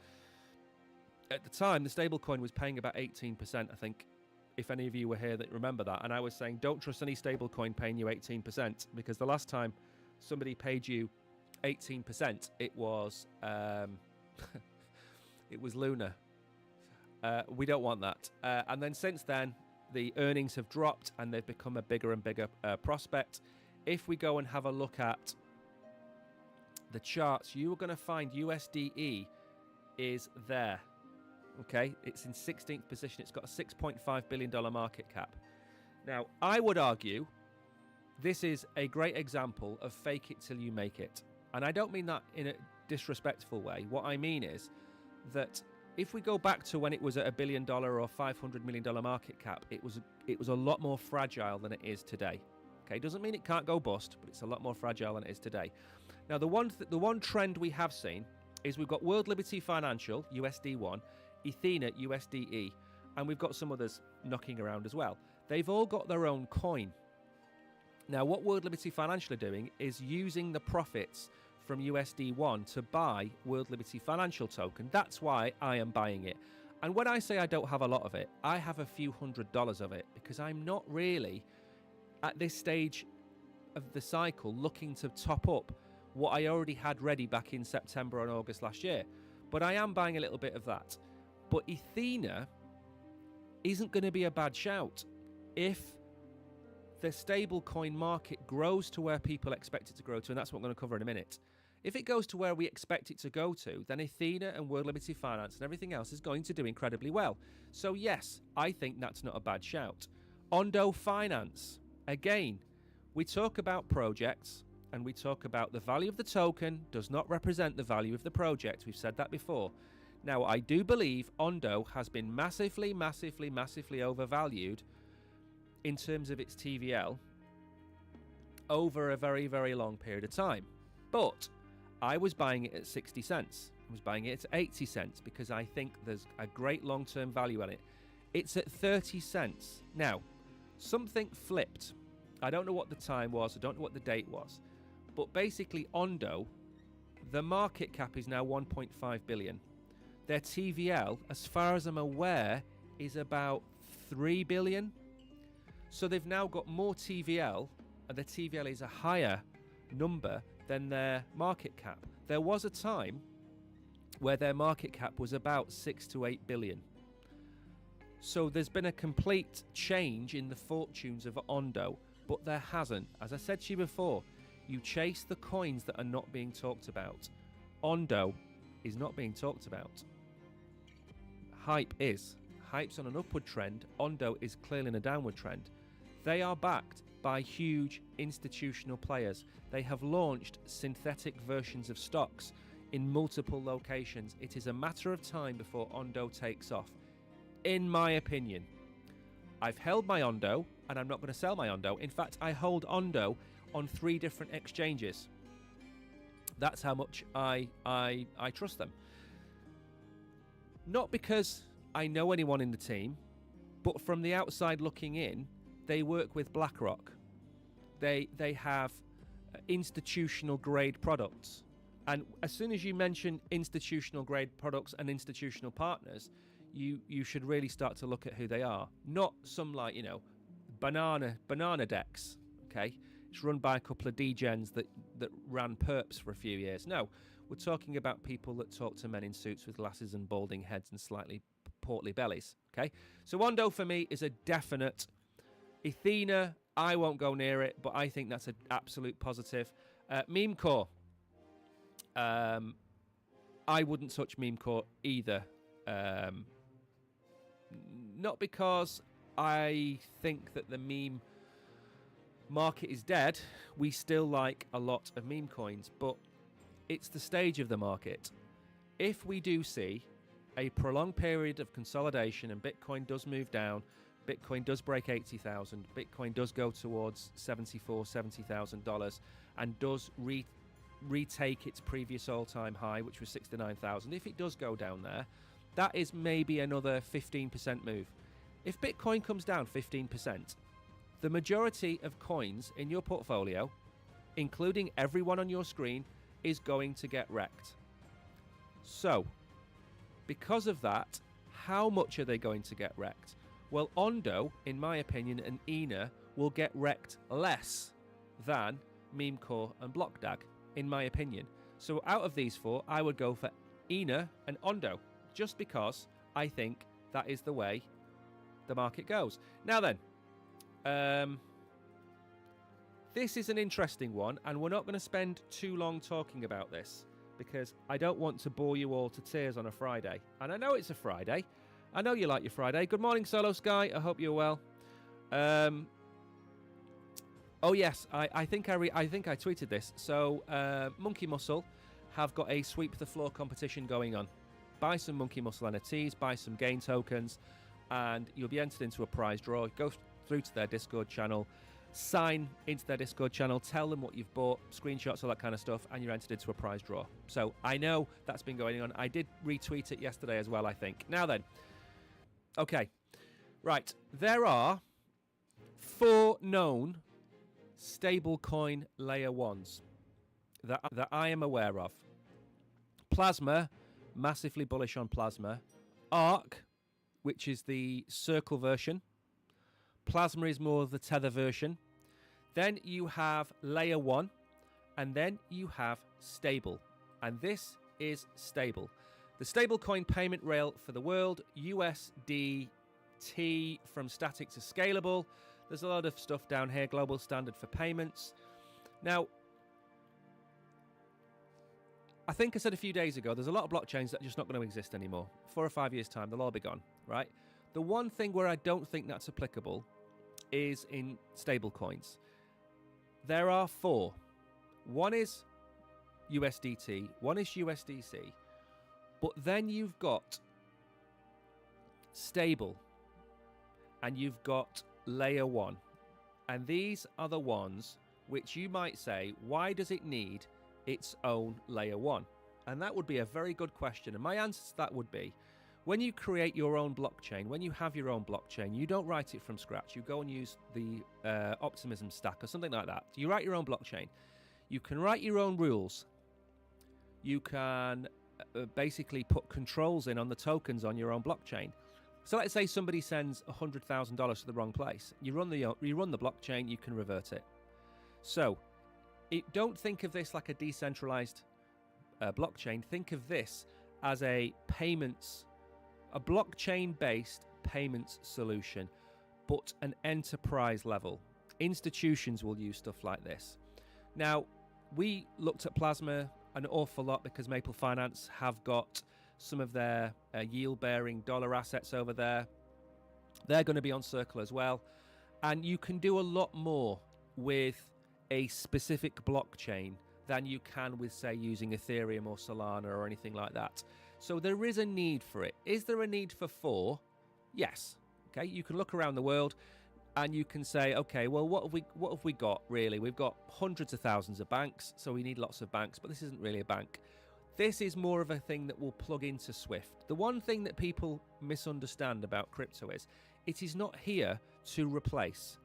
At the time, the stablecoin was paying about 18%, I think, if any of you were here that remember that. And I was saying, don't trust any stablecoin paying you 18%, because the last time somebody paid you 18%, it was it was Luna. We don't want that. And then since then, the earnings have dropped and they've become a bigger and bigger prospect. If we go and have a look at the charts, you are going to find USDE is there. Okay, it's in 16th position. It's got a $6.5 billion market cap. Now, I would argue this is a great example of fake it till you make it. And I don't mean that in a disrespectful way. What I mean is that if we go back to when it was at $1 billion or $500 million market cap, it was a lot more fragile than it is today. Okay, doesn't mean it can't go bust, but it's a lot more fragile than it is today. Now, the one trend we have seen is we've got World Liberty Financial, USD1, Ethena, USDE, and we've got some others knocking around as well. They've all got their own coin. Now, what World Liberty Financial are doing is using the profits from USD1 to buy World Liberty Financial token. That's why I am buying it. And when I say I don't have a lot of it, I have a few $100s of it, because I'm not really, at this stage, of the cycle looking to top up what I already had ready back in September and August last year. But I am buying a little bit of that. But Ethena isn't going to be a bad shout. If the stablecoin market grows to where people expect it to grow to, and that's what I'm going to cover in a minute, if it goes to where we expect it to go to, then Ethena and World Limited Finance and everything else is going to do incredibly well. So yes, I think that's not a bad shout. Ondo Finance, again, we talk about projects and we talk about the value of the token does not represent the value of the project. We've said that before. Now, I do believe Ondo has been massively overvalued in terms of its TVL over a very, very long period of time. But I was buying it at 60 cents. I was buying it at 80 cents because I think there's a great long-term value in it. It's at 30 cents. Now, something flipped. I don't know what the time was. I don't know what the date was. But basically, Ondo, the market cap is now 1.5 billion. Their TVL, as far as I'm aware, is about 3 billion. So they've now got more TVL, and their TVL is a higher number than their market cap. There was a time where their market cap was about 6 to 8 billion. So there's been a complete change in the fortunes of Ondo, but there hasn't. As I said to you before, you chase the coins that are not being talked about. Ondo is not being talked about. Hype is. Hype's on an upward trend. Ondo is clearly in a downward trend. They are backed by huge institutional players. They have launched synthetic versions of stocks in multiple locations. It is a matter of time before Ondo takes off, in my opinion. I've held my Ondo, and I'm not going to sell my Ondo. In fact, I hold Ondo on 3 different exchanges. That's how much I trust them. Not because I know anyone in the team, but from the outside looking in, they work with BlackRock. They have institutional grade products. And as soon as you mention institutional grade products and institutional partners, you should really start to look at who they are. Not some banana decks, okay? It's run by a couple of degens that ran perps for a few years. No, we're talking about people that talk to men in suits with glasses and balding heads and slightly portly bellies, okay? So Ondo for me is a definite. Ethena, I won't go near it, but I think that's an absolute positive. Memecore, I wouldn't touch Memecore either. Not because I think that the meme market is dead. We still like a lot of meme coins, but it's the stage of the market. If we do see a prolonged period of consolidation and Bitcoin does move down, Bitcoin does break 80,000, Bitcoin does go towards $70,000 and does retake its previous all-time high, which was 69,000. If it does go down there, that is maybe another 15% move. If Bitcoin comes down 15%, the majority of coins in your portfolio, including everyone on your screen, is going to get wrecked. So, because of that, how much are they going to get wrecked? Well, Ondo, in my opinion, and ENA will get wrecked less than Memecore and BlockDAG, in my opinion. So out of these 4, I would go for ENA and Ondo, just because I think that is the way the market goes. Now then, this is an interesting one, and we're not going to spend too long talking about this because I don't want to bore you all to tears on a Friday. And I know it's a Friday. I know you like your Friday. Good morning, Solo Sky. I hope you're well. Oh yes, I think I tweeted this. So Monkey Muscle have got a sweep the floor competition going on. Buy some Monkey Muscle NFTs, buy some gain tokens, and you'll be entered into a prize draw. Go through to their Discord channel, sign into their Discord channel, tell them what you've bought, screenshots, all that kind of stuff, and you're entered into a prize draw. So I know that's been going on. I did retweet it yesterday as well, I think. Now then, okay, right. There are 4 known stablecoin layer 1s that I am aware of. Plasma, massively bullish on Plasma. ARK, which is the Circle version. Plasma is more of the Tether version. Then you have layer 1, and then you have stable. And this is stable. The stablecoin payment rail for the world, USDT from static to scalable. There's a lot of stuff down here, global standard for payments. Now, I think I said a few days ago, there's a lot of blockchains that are just not going to exist anymore. 4 or 5 years' time, they'll all be gone, right? The one thing where I don't think that's applicable is in stablecoins. There are 4. One is USDT, one is USDC, but then you've got stable and you've got layer 1. And these are the ones which you might say, why does it need its own layer 1? And that would be a very good question. And my answer to that would be, when you create your own blockchain, when you have your own blockchain, you don't write it from scratch. You go and use the Optimism stack or something like that. You write your own blockchain. You can write your own rules. You can basically put controls in on the tokens on your own blockchain. So let's say somebody sends $100,000 to the wrong place. You run the blockchain, you can revert it. So don't think of this like a decentralized blockchain. Think of this as a blockchain-based payments solution, but an enterprise level. Institutions will use stuff like this. Now, we looked at Plasma an awful lot because Maple Finance have got some of their yield-bearing dollar assets over there. They're going to be on Circle as well. And you can do a lot more with a specific blockchain than you can with, say, using Ethereum or Solana or anything like that. So there is a need for it. Is there a need for 4? Yes. Okay, you can look around the world and you can say, okay, well, what have we got really? We've got hundreds of thousands of banks, so we need lots of banks, but this isn't really a bank. This is more of a thing that will plug into Swift. The one thing that people misunderstand about crypto is it is not here to replace.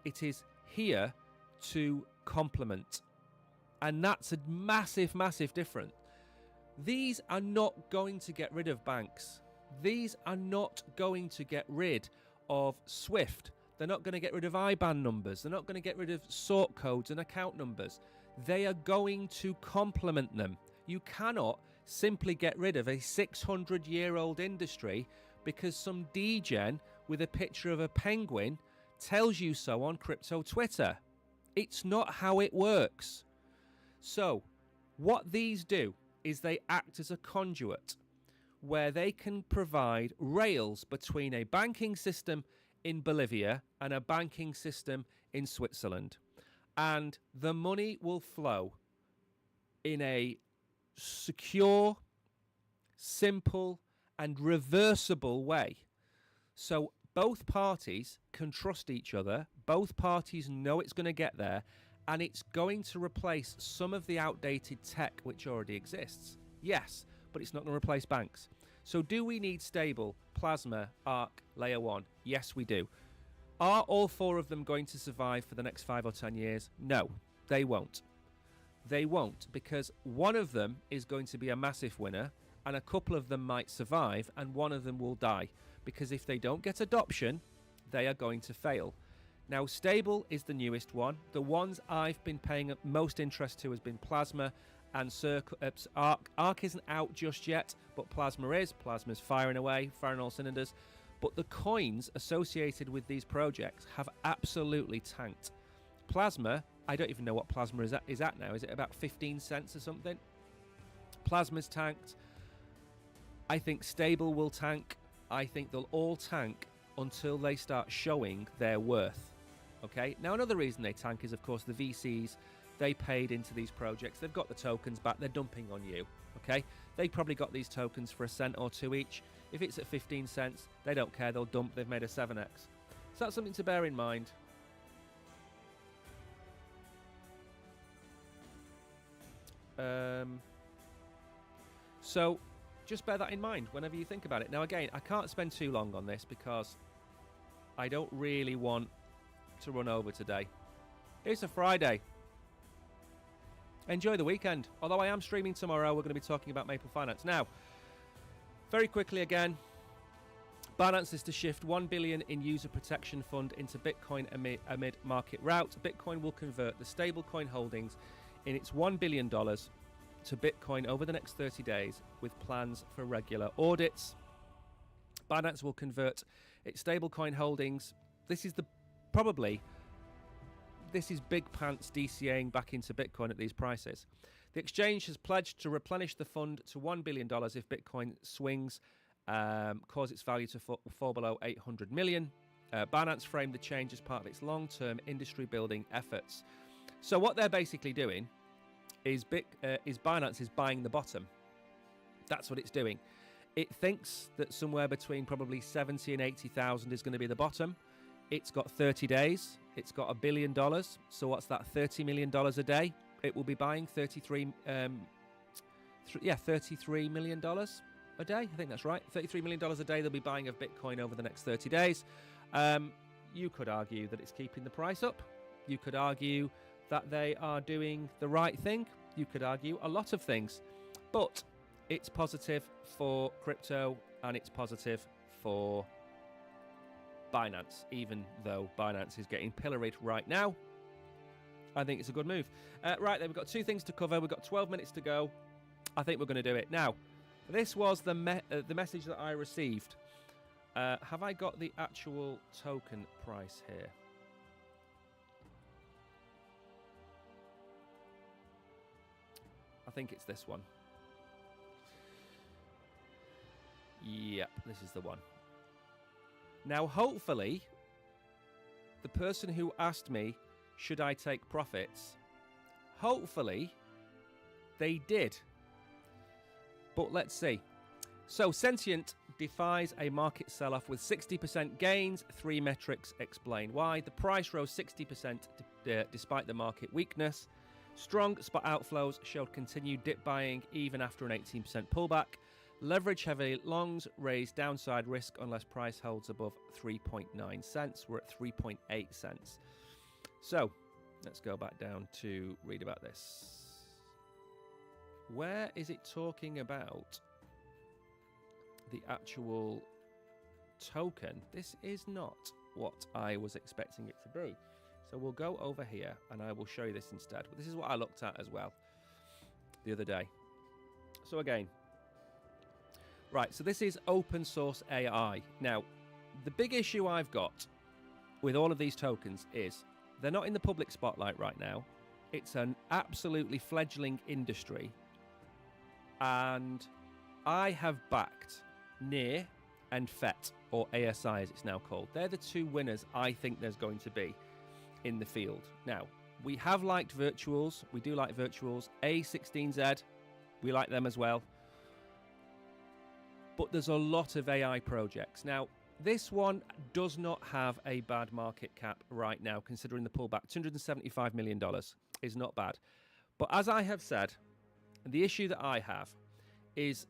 It is here to complement. And that's a massive, massive difference. These are not going to get rid of banks. These are not going to get rid of Swift. They're not going to get rid of IBAN numbers. They're not going to get rid of sort codes and account numbers. They are going to complement them. You cannot simply get rid of a 600-year-old industry because some degen with a picture of a penguin tells you so on crypto Twitter. It's not how it works. So, what these do is they act as a conduit where they can provide rails between a banking system in Bolivia and a banking system in Switzerland. And the money will flow in a secure, simple, and reversible way. So both parties can trust each other, both parties know it's going to get there, and it's going to replace some of the outdated tech which already exists. Yes, but it's not going to replace banks. So do we need stable, Plasma, Arc, Layer 1? Yes, we do. Are all 4 of them going to survive for the next 5 or 10 years? No, they won't. They won't, because one of them is going to be a massive winner, and a couple of them might survive, and one of them will die. Because if they don't get adoption, they are going to fail. Now, stable is the newest one. The ones I've been paying most interest to has been Plasma and Circle. Arc. Arc isn't out just yet, but Plasma is. Plasma's firing away, firing all cylinders. But the coins associated with these projects have absolutely tanked. Plasma, I don't even know what Plasma is at now. Is it about 15 cents or something? Plasma's tanked. I think Stable will tank. I think they'll all tank until they start showing their worth. Okay, now another reason they tank is, of course, the VCs. They paid into these projects. They've got the tokens back. They're dumping on you. Okay, they probably got these tokens for a cent or 2 each. If it's at 15 cents, they don't care. They'll dump. They've made a 7x. So that's something to bear in mind. So just bear that in mind whenever you think about it. Now, again, I can't spend too long on this because I don't really want to run over today. It's a Friday. Enjoy the weekend. Although I am streaming tomorrow, we're going to be talking about Maple Finance. Now, very quickly again, Binance is to shift 1 billion in user protection fund into Bitcoin amid market rout. Bitcoin will convert the stablecoin holdings in its $1 billion to Bitcoin over the next 30 days with plans for regular audits. Binance will convert its stablecoin holdings. This is big pants DCAing back into Bitcoin at these prices. The exchange has pledged to replenish the fund to $1 billion if Bitcoin swings cause its value to fall below 800 million. Binance framed the change as part of its long-term industry building efforts. So what they're basically doing is Binance is buying the bottom. That's what it's doing. It thinks that somewhere between probably 70 and 80,000 is going to be the bottom. It's got 30 days. It's got $1 billion. So what's that? $30 million a day. It will be buying $33 million a day. I think that's right. $33 million a day they'll be buying of Bitcoin over the next 30 days. You could argue that it's keeping the price up. You could argue that they are doing the right thing. You could argue a lot of things. But it's positive for crypto and it's positive for Binance, even though Binance is getting pilloried right now. I think it's a good move. Right, then we've got two things to cover. We've got 12 minutes to go. I think we're going to do it. Now, this was the message that I received. Have I got the actual token price here? I think it's this one. Yep, this is the one. Now, hopefully, the person who asked me, should I take profits? Hopefully, they did. But let's see. So, Sentient defies a market sell-off with 60% gains. 3 metrics explain why. The price rose 60% despite the market weakness. Strong spot outflows showed continued dip buying even after an 18% pullback. Leverage heavy longs raise downside risk unless price holds above 3.9 cents. We're at 3.8 cents. So, let's go back down to read about this. Where is it talking about the actual token? This is not what I was expecting it to be. So we'll go over here and I will show you this instead. But this is what I looked at as well the other day. So again, right, so this is open source AI. Now, the big issue I've got with all of these tokens is they're not in the public spotlight right now. It's an absolutely fledgling industry. And I have backed NEAR and FET, or ASI as it's now called. They're the two winners I think there's going to be in the field. Now, we have liked virtuals. We do like virtuals. A16Z, we like them as well. But there's a lot of AI projects. Now, this one does not have a bad market cap right now, considering the pullback. $275 million is not bad. But as I have said, the issue that I have is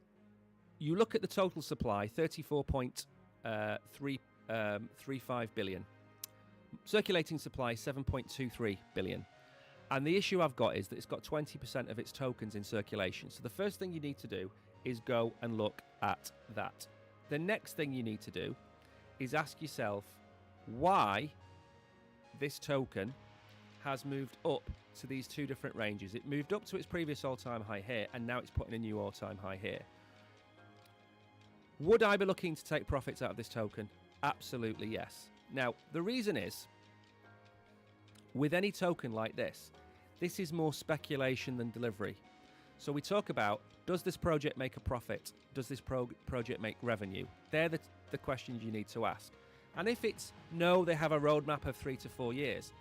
you look at the total supply, 34.35 billion. Circulating supply, 7.23 billion. And the issue I've got is that it's got 20% of its tokens in circulation. So the first thing you need to do is go and look at that. The next thing you need to do is ask yourself why this token has moved up to these two different ranges. It moved up to its previous all-time high here, and now it's putting a new all-time high here. Would I be looking to take profits out of this token? Absolutely yes. Now, the reason is, with any token like this, this is more speculation than delivery. So we talk about, does this project make a profit? Does this project make revenue? They're the questions you need to ask. And if it's no, they have a roadmap of 3 to 4 years.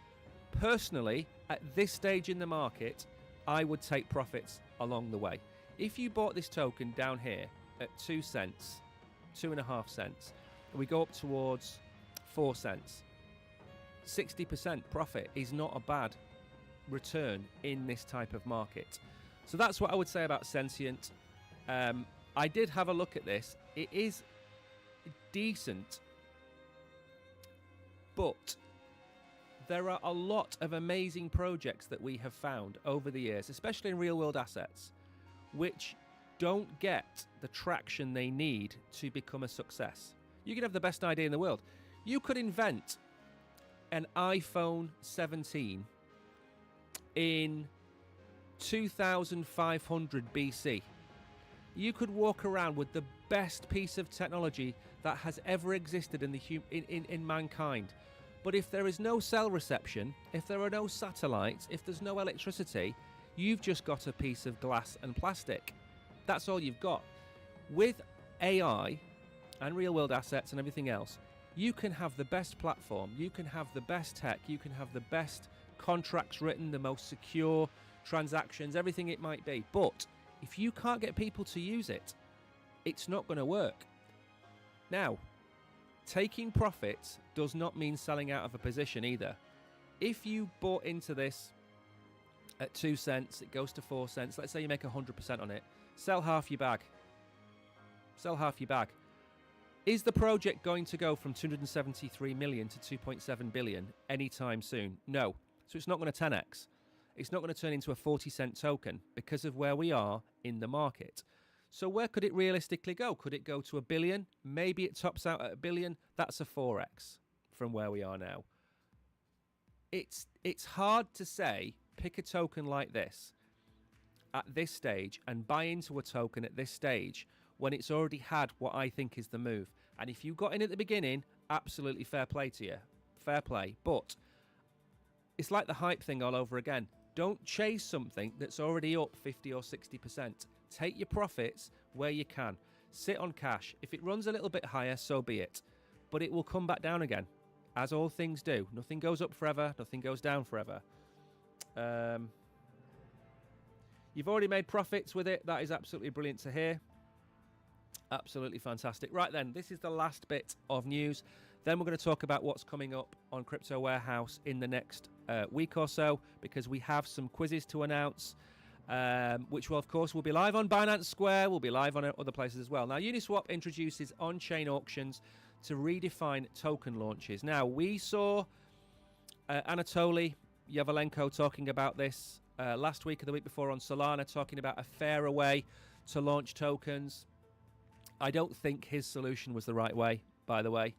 Personally, at this stage in the market, I would take profits along the way. If you bought this token down here at 2 cents, 2.5 cents, and we go up towards 4 cents, 60% profit is not a bad return in this type of market. So that's what I would say about Sentient. I did have a look at this. It is decent, but there are a lot of amazing projects that we have found over the years, especially in real-world assets, which don't get the traction they need to become a success. You can have the best idea in the world. You could invent an iPhone 17 in 2500 BC. You could walk around with the best piece of technology that has ever existed in mankind. But if there is no cell reception, if there are no satellites, if there's no electricity, you've just got a piece of glass and plastic. That's all you've got. With AI and real-world assets and everything else, you can have the best platform, you can have the best tech, you can have the best contracts written, the most secure transactions, everything it might be. But if you can't get people to use it, it's not going to work. Now, taking profits does not mean selling out of a position either. If you bought into this at 2 cents, it goes to 4 cents. Let's say you make 100% on it. Sell half your bag. Sell half your bag. Is the project going to go from 273 million to 2.7 billion anytime soon? No. So it's not going to 10x. It's not going to turn into a 40-cent token because of where we are in the market. So where could it realistically go? Could it go to $1 billion? Maybe it tops out at $1 billion. That's a 4x from where we are now. It's hard to say, pick a token like this at this stage and buy into a token at this stage when it's already had what I think is the move. And if you got in at the beginning, absolutely fair play to you. Fair play. But it's like the hype thing all over again. Don't chase something that's already up 50 or 60%. Take your profits where you can. Sit on cash. If it runs a little bit higher, so be it. But it will come back down again, as all things do. Nothing goes up forever. Nothing goes down forever. You've already made profits with it. That is absolutely brilliant to hear. Absolutely fantastic. Right then, this is the last bit of news. Then we're going to talk about what's coming up on Crypto Warehouse in the next week or so, because we have some quizzes to announce, which will, of course, will be live on Binance Square. We'll be live on other places as well. Now, Uniswap introduces on-chain auctions to redefine token launches. Now, we saw Anatoly Yavolenko talking about this last week or the week before on Solana, talking about a fairer way to launch tokens. I don't think his solution was the right way, by the way.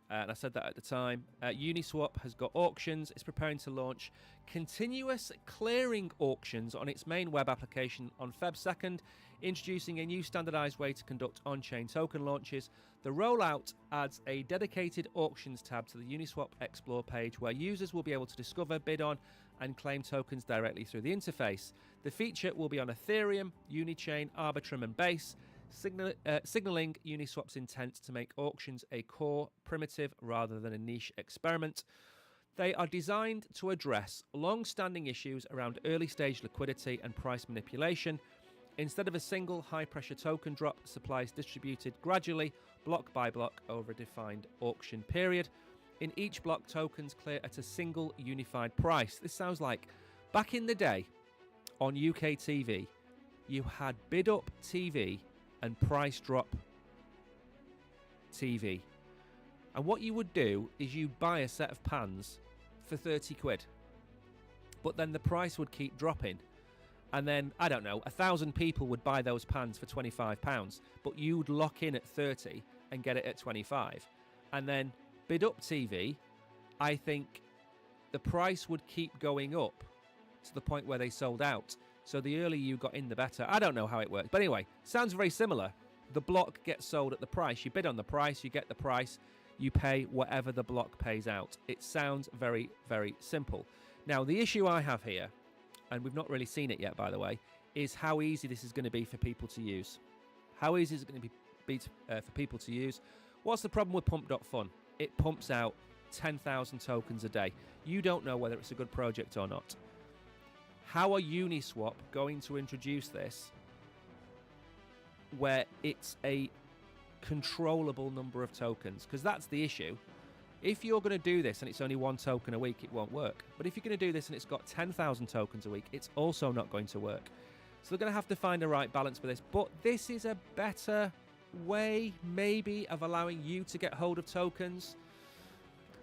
And I said that at the time. Uniswap has got auctions. It's preparing to launch continuous clearing auctions on its main web application on Feb 2nd, introducing a new standardized way to conduct on-chain token launches. The rollout adds a dedicated auctions tab to the Uniswap Explore page where users will be able to discover, bid on, and claim tokens directly through the interface. The feature will be on Ethereum, Unichain, Arbitrum, and Base, signaling Uniswap's intent to make auctions a core primitive rather than a niche experiment. They are designed to address long-standing issues around early-stage liquidity and price manipulation. Instead of a single high-pressure token drop, supply is distributed gradually, block by block, over a defined auction period. In each block, tokens clear at a single unified price. This sounds like back in the day on UK TV, you had bid up TV and price drop TV. And what you would do is you'd buy a set of pans for 30 quid. But then the price would keep dropping. And then, I don't know, 1,000 people would buy those pans for £25. But you'd lock in at 30 and get it at 25. And then bid up TV, I think the price would keep going up to the point where they sold out. So the earlier you got in, the better. I don't know how it works. But anyway, sounds very similar. The block gets sold at the price. You bid on the price, you get the price, you pay whatever the block pays out. It sounds very, very simple. Now, the issue I have here, and we've not really seen it yet, by the way, is how easy this is going to be for people to use. How easy is it going to be for people to use? What's the problem with Pump.Fun? It pumps out 10,000 tokens a day. You don't know whether it's a good project or not. How are Uniswap going to introduce this where it's a controllable number of tokens? Because that's the issue. If you're going to do this and it's only one token a week, it won't work. But if you're going to do this and it's got 10,000 tokens a week, it's also not going to work. So they're going to have to find the right balance for this. But this is a better way, maybe, of allowing you to get hold of tokens.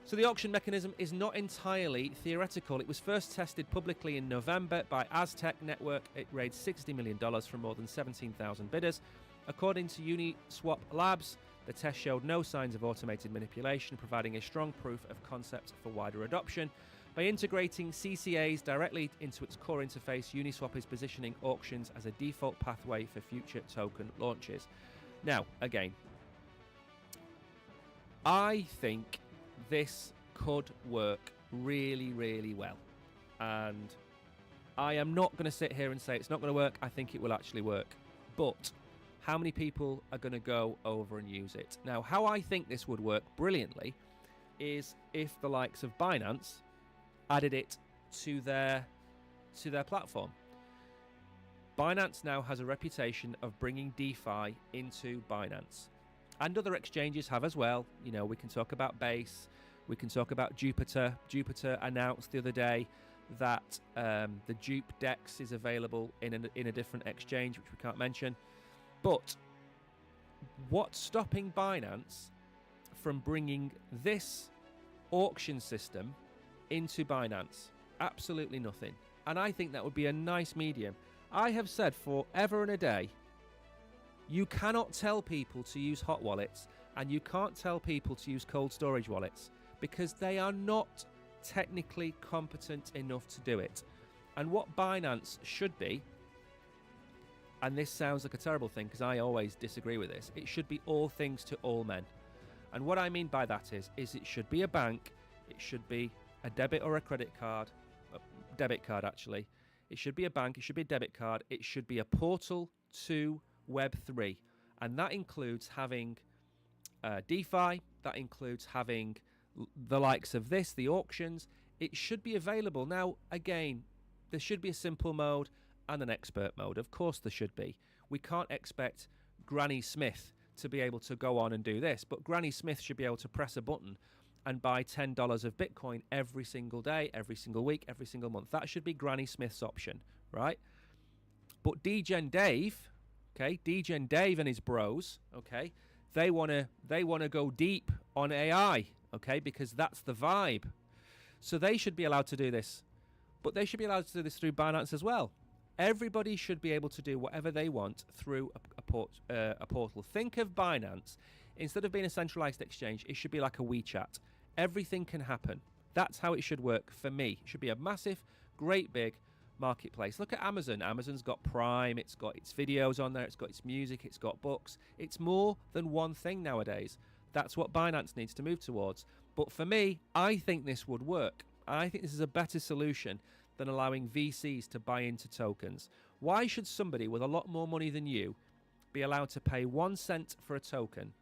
So the auction mechanism is not entirely theoretical. It was first tested publicly in November by Aztec Network. It raised $60 million from more than 17,000 bidders. According to Uniswap Labs, The test showed no signs of automated manipulation, providing a strong proof of concept for wider adoption. By integrating CCAs directly into its core interface, Uniswap is positioning auctions as a default pathway for future token launches. Now, again, I think this could work really, really well. And I am not going to sit here and say it's not going to work. I think it will actually work. But how many people are going to go over and use it? Now, how I think this would work brilliantly is if the likes of Binance added it to their platform. Binance now has a reputation of bringing DeFi into Binance. And other exchanges have as well. You know, we can talk about Base. We can talk about Jupiter. Jupiter announced the other day that the Jupe DEX is available in a different exchange, which we can't mention. But what's stopping Binance from bringing this auction system into Binance? Absolutely nothing. And I think that would be a nice medium. I have said forever and a day, you cannot tell people to use hot wallets and you can't tell people to use cold storage wallets because they are not technically competent enough to do it. And what Binance should be, and this sounds like a terrible thing because I always disagree with this, it should be all things to all men. And what I mean by that is it should be a bank, it should be a debit or a credit card, a debit card actually. It should be a bank, it should be a debit card, it should be a portal to Web3. And that includes having DeFi, that includes having the likes of this, the auctions. It should be available. Now, again, there should be a simple mode and an expert mode. Of course there should be. We can't expect Granny Smith to be able to go on and do this, but Granny Smith should be able to press a button and buy $10 of Bitcoin every single day, every single week, every single month. That should be Granny Smith's option, right? But Degen Dave, okay, Degen Dave and his bros, okay, they wanna go deep on AI, okay, because that's the vibe. So they should be allowed to do this, but they should be allowed to do this through Binance as well. Everybody should be able to do whatever they want through a portal. Think of Binance, instead of being a centralized exchange, it should be like a WeChat. Everything can happen. That's how it should work for me. It should be a massive, great big marketplace. Look at Amazon. Amazon's got Prime, it's got its videos on there, it's got its music, it's got books. It's more than one thing nowadays. That's what Binance needs to move towards. But for me, I think this would work. I think this is a better solution than allowing VCs to buy into tokens. Why should somebody with a lot more money than you be allowed to pay 1 cent for a token,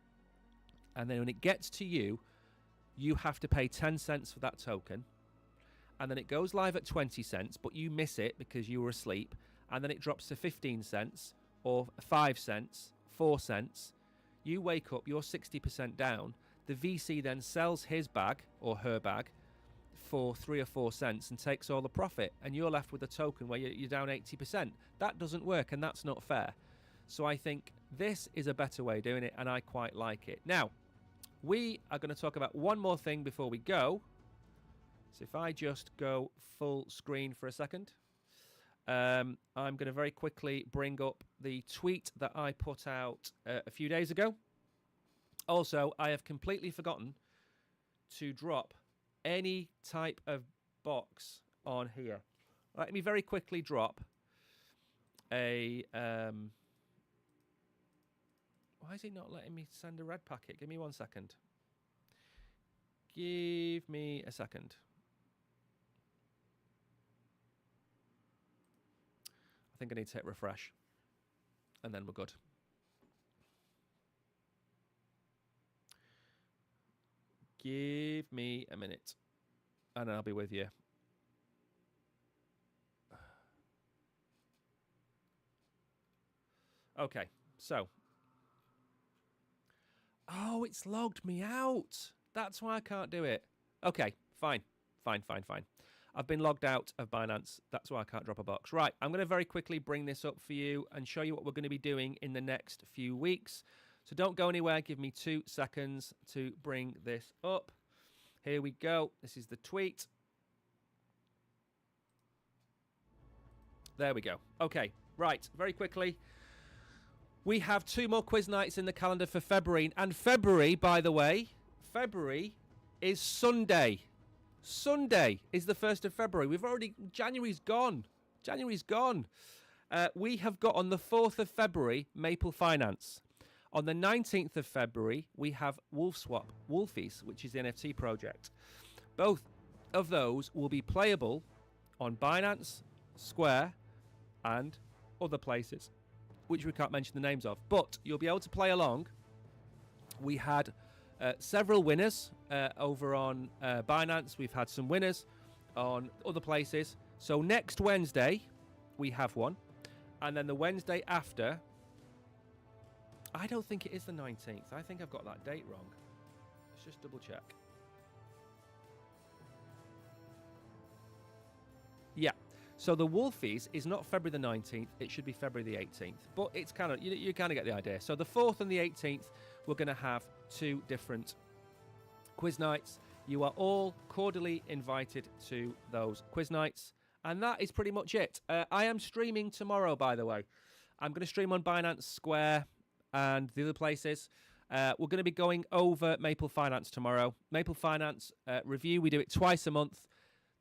and then when it gets to you, you have to pay 10 cents for that token, and then it goes live at 20 cents, but you miss it because you were asleep, and then it drops to 15 cents or 5 cents, 4 cents. You wake up, you're 60% down. The VC then sells his bag or her bag for 3 or 4 cents and takes all the profit, and you're left with a token where you're down 80%. That doesn't work, and that's not fair. So I think this is a better way of doing it, and I quite like it. Now, we are going to talk about one more thing before we go. So if I just go full screen for a second, I'm going to very quickly bring up the tweet that I put out a few days ago. Also, I have completely forgotten to drop any type of box on here. Let me very quickly drop a... why is he not letting me send a red packet? Give me 1 second. Give me a second. I think I need to hit refresh. And then we're good. Give me a minute. And I'll be with you. Okay, so. Oh, it's logged me out. That's why I can't do it. Okay, fine. I've been logged out of Binance. That's why I can't drop a box. Right, I'm going to very quickly bring this up for you and show you what we're going to be doing in the next few weeks. So don't go anywhere. Give me 2 seconds to bring this up. Here we go. This is the tweet. There we go. Okay, right, very quickly. We have 2 more quiz nights in the calendar for February. And February, by the way, February is Sunday. Sunday is the 1st of February. January's gone. January's gone. We have got on the 4th of February, Maple Finance. On the 19th of February, we have WolfSwap, Wolfies, which is the NFT project. Both of those will be playable on Binance, Square, and other places, which we can't mention the names of. But you'll be able to play along. We had several winners over on Binance. We've had some winners on other places. So next Wednesday, we have one. And then the Wednesday after, I don't think it is the 19th. I think I've got that date wrong. Let's just double check. Yeah. So the Wolfies is not February the 19th. It should be February the 18th. But it's kind of, you kind of get the idea. So the 4th and the 18th, we're going to have 2 different quiz nights. You are all cordially invited to those quiz nights. And that is pretty much it. I am streaming tomorrow, by the way. I'm going to stream on Binance Square and the other places. We're going to be going over Maple Finance tomorrow. Maple Finance review, we do it twice a month.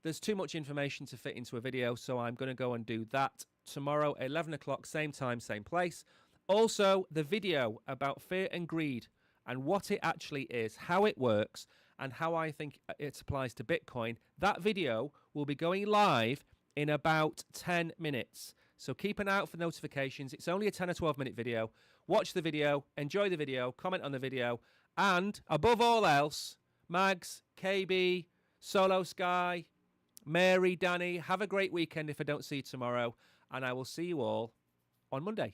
There's too much information to fit into a video, so I'm going to go and do that tomorrow, 11 o'clock, same time, same place. Also, the video about fear and greed and what it actually is, how it works, and how I think it applies to Bitcoin. That video will be going live in about 10 minutes. So keep an eye out for notifications. It's only a 10 or 12-minute video. Watch the video, enjoy the video, comment on the video, and above all else, Mags, KB, Solo Sky, Mary, Danny, have a great weekend if I don't see you tomorrow, and I will see you all on Monday.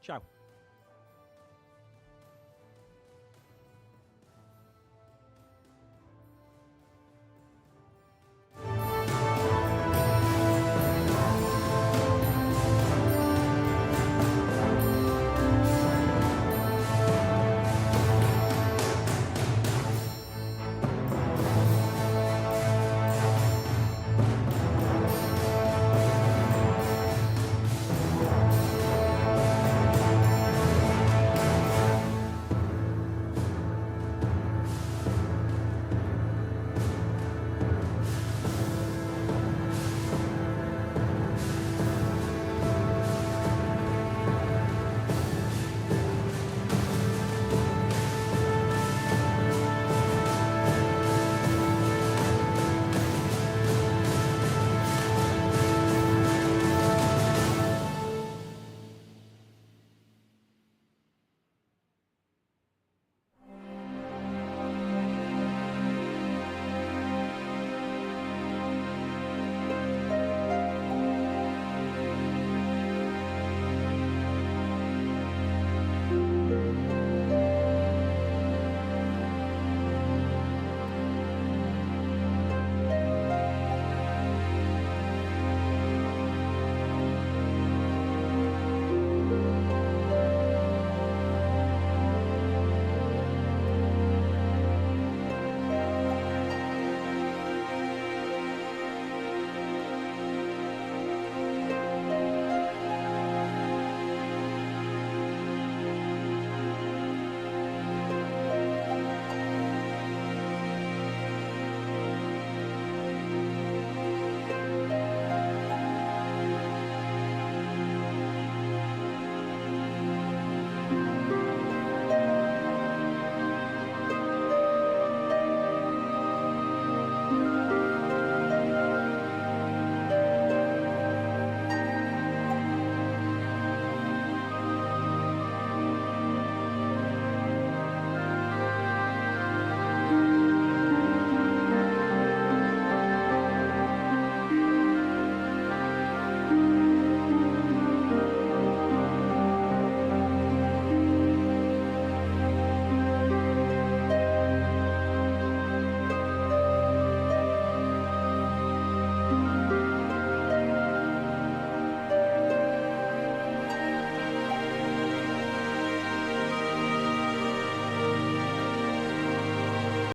Ciao.